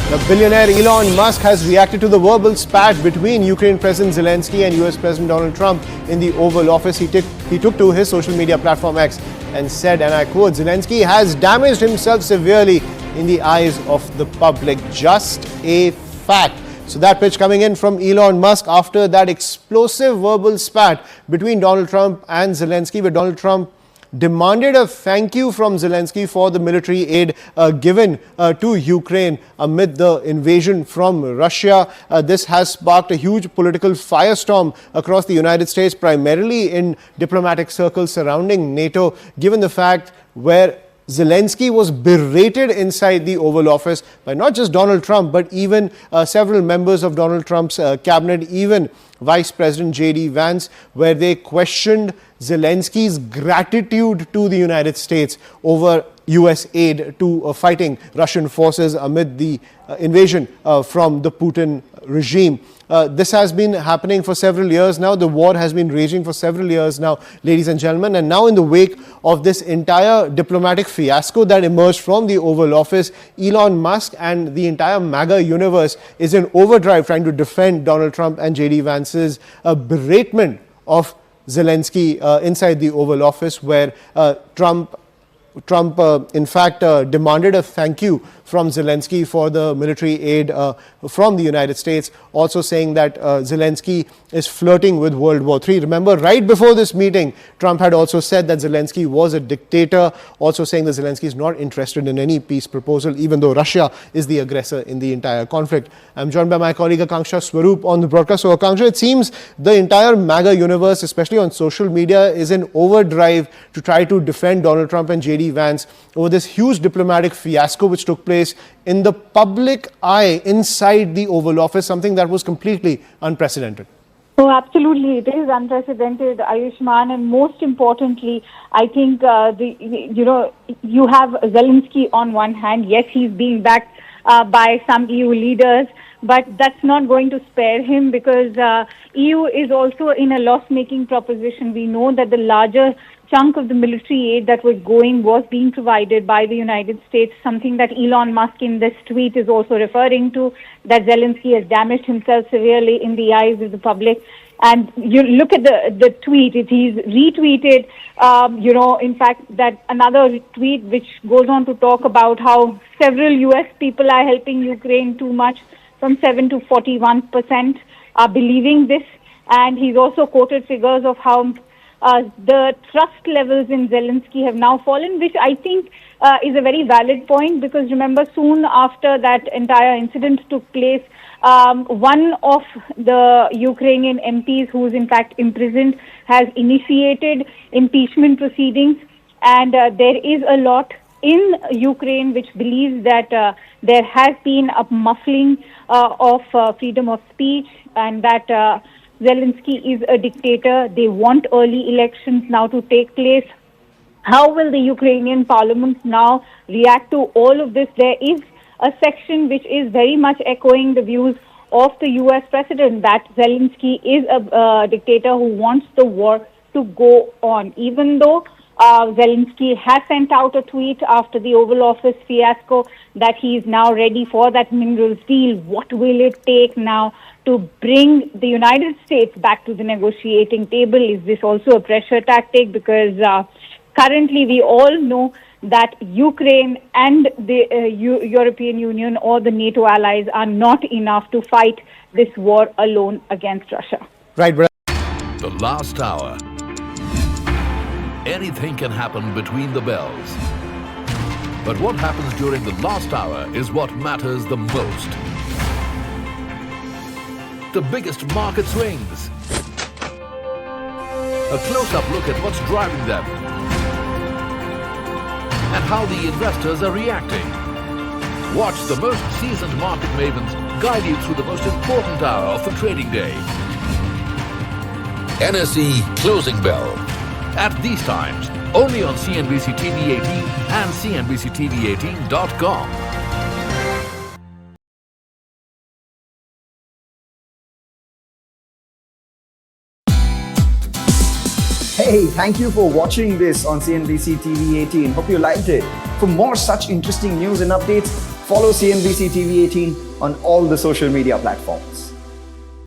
The billionaire Elon Musk has reacted to the verbal spat between Ukrainian President Zelensky and US President Donald Trump in the Oval Office. He took to his social media platform X and said, and I quote, "Zelensky has damaged himself severely in the eyes of the public." Just a fact. So that pitch coming in from Elon Musk after that explosive verbal spat between Donald Trump and Zelensky, where Donald Trump demanded a thank you from Zelensky for the military aid given to Ukraine amid the invasion from Russia. This has sparked a huge political firestorm across the United States, primarily in diplomatic circles surrounding NATO, given the fact where Zelensky was berated inside the Oval Office by not just Donald Trump, but even several members of Donald Trump's cabinet, even Vice President J.D. Vance, where they questioned Zelensky's gratitude to the United States over US aid to fighting Russian forces amid the invasion from the Putin regime. This has been happening for several years now. The war has been raging for several years now, ladies and gentlemen. And now in the wake of this entire diplomatic fiasco that emerged from the Oval Office, Elon Musk and the entire MAGA universe is in overdrive trying to defend Donald Trump and J.D. Vance's beratement of Zelensky inside the Oval Office, where Trump in fact, demanded a thank you from Zelensky for the military aid from the United States, also saying that Zelensky is flirting with World War III. Remember, right before this meeting, Trump had also said that Zelensky was a dictator, also saying that Zelensky is not interested in any peace proposal, even though Russia is the aggressor in the entire conflict. I'm joined by my colleague Akanksha Swaroop on the broadcast. So Akanksha, it seems the entire MAGA universe, especially on social media, is in overdrive to try to defend Donald Trump and J.D. Vance over this huge diplomatic fiasco which took place in the public eye inside the Oval Office, something that was completely unprecedented. Oh, absolutely. It is unprecedented, Ayushman, and most importantly, I think, you have Zelensky on one hand. Yes, he's being backed by some EU leaders, but that's not going to spare him because EU is also in a loss-making proposition. We know that the larger chunk of the military aid that was being provided by the United States, something that Elon Musk in this tweet is also referring to, that Zelensky has damaged himself severely in the eyes of the public. And you look at the tweet, he's retweeted, in fact, that another tweet which goes on to talk about how several U.S. people are helping Ukraine too much, from 7 to 41% are believing this. And he's also quoted figures of how the trust levels in Zelensky have now fallen, which I think is a very valid point, because remember, soon after that entire incident took place, one of the Ukrainian MPs, who is in fact imprisoned, has initiated impeachment proceedings, and there is a lot in Ukraine which believes that there has been a muffling of freedom of speech, and that Zelensky is a dictator. They want early elections now to take place. How will the Ukrainian parliament now react to all of this? There is a section which is very much echoing the views of the US president, that Zelensky is a dictator who wants the war to go on. Even though Zelensky has sent out a tweet after the Oval Office fiasco that he is now ready for that minerals deal. What will it take now to bring the United States back to the negotiating table? Is this also a pressure tactic? Because currently we all know that Ukraine and the European Union or the NATO allies are not enough to fight this war alone against Russia. Right, brother. The last hour. Anything can happen between the bells. But what happens during the last hour is what matters the most. The biggest market swings. A close-up look at what's driving them and how the investors are reacting. Watch the most seasoned market mavens guide you through the most important hour of the trading day. NSE Closing Bell. At these times, only on CNBC TV 18 and CNBCTV18.com. Hey, thank you for watching this on CNBC TV 18. Hope you liked it. For more such interesting news and updates, Follow CNBC TV 18 on all the social media platforms.